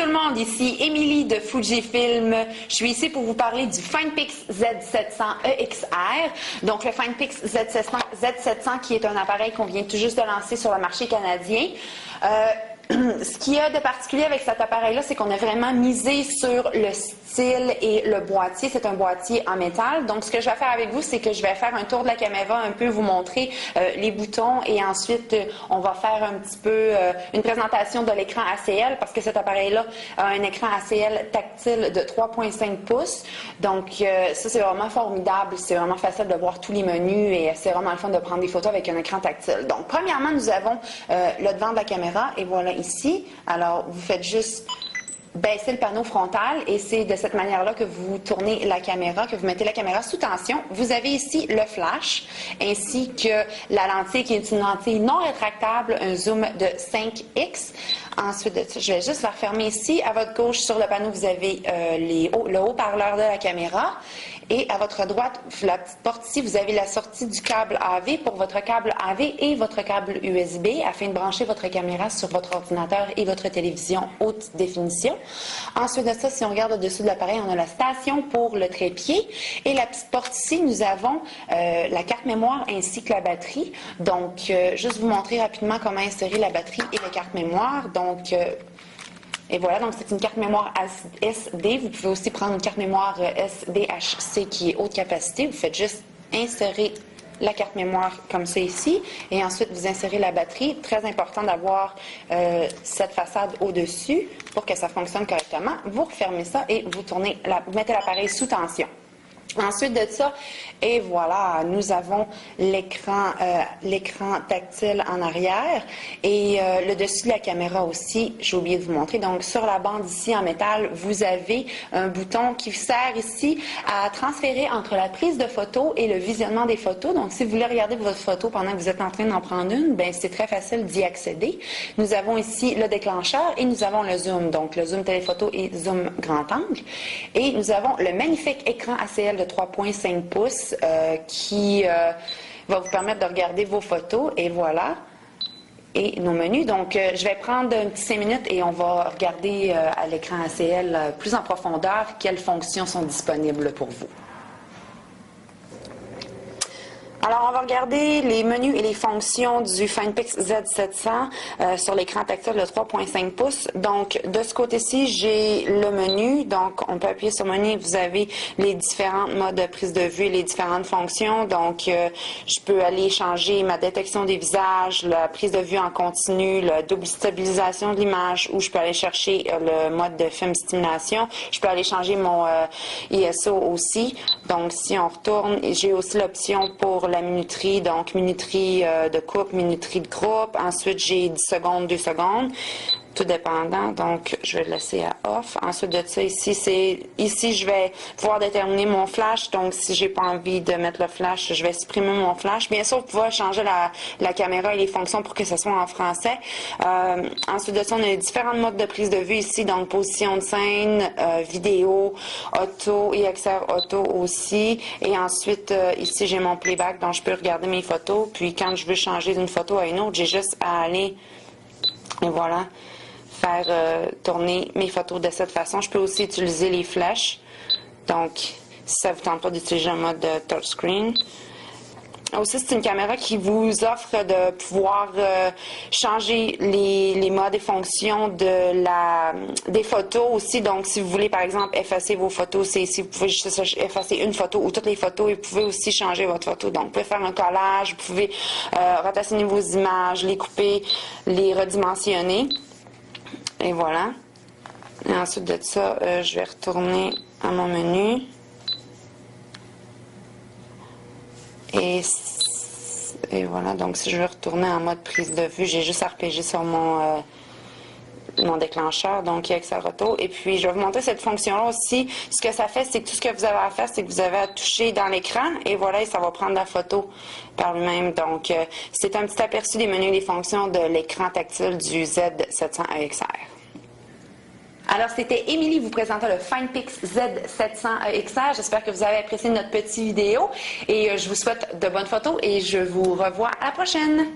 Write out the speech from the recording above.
tout le monde, ici Émilie de Fujifilm. Je suis ici pour vous parler du FinePix Z700 EXR. Donc le FinePix Z700 qui est un appareil qu'on vient tout juste de lancer sur le marché canadien. Ce qu'il y a de particulier avec cet appareil-là, c'est qu'on a vraiment misé sur le style et le boîtier. C'est un boîtier en métal. Donc, ce que je vais faire avec vous, c'est que je vais faire un tour de la caméra, un peu vous montrer les boutons et ensuite, on va faire un petit peu une présentation de l'écran ACL parce que cet appareil-là a un écran ACL tactile de 3,5 pouces. Donc, ça, c'est vraiment formidable. C'est vraiment facile de voir tous les menus et c'est vraiment le fun de prendre des photos avec un écran tactile. Donc, premièrement, nous avons le devant de la caméra et voilà ici. Alors, vous faites juste baisser le panneau frontal et c'est de cette manière-là que vous tournez la caméra, que vous mettez la caméra sous tension. Vous avez ici le flash ainsi que la lentille qui est une lentille non rétractable, un zoom de 5x. Ensuite de ça, je vais juste la refermer ici. À votre gauche, sur le panneau, vous avez le haut-parleur de la caméra. Et à votre droite, la petite porte ici, vous avez la sortie du câble AV pour votre câble AV et votre câble USB afin de brancher votre caméra sur votre ordinateur et votre télévision haute définition. Ensuite de ça, si on regarde au-dessus de l'appareil, on a la station pour le trépied. Et la petite porte ici, nous avons la carte mémoire ainsi que la batterie. Donc, juste vous montrer rapidement comment insérer la batterie et la carte mémoire. Donc, et voilà, donc c'est une carte mémoire SD. Vous pouvez aussi prendre une carte mémoire SDHC qui est haute capacité. Vous faites juste insérer la carte mémoire comme ça ici et ensuite vous insérez la batterie. Très important d'avoir cette façade au-dessus pour que ça fonctionne correctement. Vous refermez ça et vous tournez, vous mettez l'appareil sous tension. Ensuite de ça, et voilà, nous avons l'écran tactile en arrière et le dessus de la caméra aussi, j'ai oublié de vous montrer. Donc, sur la bande ici en métal, vous avez un bouton qui sert ici à transférer entre la prise de photos et le visionnement des photos. Donc, si vous voulez regarder votre photo pendant que vous êtes en train d'en prendre une, ben c'est très facile d'y accéder. Nous avons ici le déclencheur et nous avons le zoom. Donc, le zoom téléphoto et zoom grand angle. Et nous avons le magnifique écran ACL de 3,5 pouces qui va vous permettre de regarder vos photos et voilà, et nos menus. Donc, je vais prendre un petit 5 minutes et on va regarder à l'écran ACL plus en profondeur quelles fonctions sont disponibles pour vous. Alors, on va regarder les menus et les fonctions du FinePix Z700 sur l'écran tactile de 3,5 pouces. Donc, de ce côté-ci, j'ai le menu. Donc, on peut appuyer sur le menu. Vous avez les différents modes de prise de vue et les différentes fonctions. Donc, je peux aller changer ma détection des visages, la prise de vue en continu, la double stabilisation de l'image, ou je peux aller chercher le mode de film stimulation. Je peux aller changer mon ISO aussi. Donc, si on retourne, j'ai aussi l'option pour la minuterie, donc minuterie de couple, minuterie de groupe. Ensuite, j'ai 10 secondes, 2 secondes, tout dépendant. Donc, je vais le laisser à off. Ensuite de ça, ici, je vais pouvoir déterminer mon flash. Donc, si j'ai pas envie de mettre le flash, je vais supprimer mon flash. Bien sûr, vous pouvez changer la caméra et les fonctions pour que ce soit en français. Ensuite de ça, on a les différents modes de prise de vue ici. Donc, position de scène, vidéo, auto et XR auto aussi. Et ensuite, ici, j'ai mon playback. Donc, je peux regarder mes photos. Puis, quand je veux changer d'une photo à une autre, j'ai juste à aller, et voilà, faire tourner mes photos de cette façon. Je peux aussi utiliser les flèches. Donc, si ça ne vous tente pas d'utiliser un mode de touchscreen. Aussi, c'est une caméra qui vous offre de pouvoir changer les modes et fonctions des photos aussi. Donc, si vous voulez, par exemple, effacer vos photos, c'est ici, vous pouvez juste effacer une photo ou toutes les photos et vous pouvez aussi changer votre photo. Donc, vous pouvez faire un collage, vous pouvez rotationner vos images, les couper, les redimensionner. Et voilà. Et ensuite de ça, je vais retourner à mon menu. Et voilà, donc si je veux retourner en mode prise de vue, j'ai juste à repéger sur mon déclencheur, donc XR Auto. Et puis, je vais vous montrer cette fonction-là aussi. Ce que ça fait, c'est que tout ce que vous avez à faire, c'est que vous avez à toucher dans l'écran et voilà, et ça va prendre la photo par lui-même. Donc, c'est un petit aperçu des menus et des fonctions de l'écran tactile du Z700 EXR. Alors, c'était Émilie vous présentant le FinePix Z700 EXR. J'espère que vous avez apprécié notre petite vidéo et je vous souhaite de bonnes photos et je vous revois à la prochaine.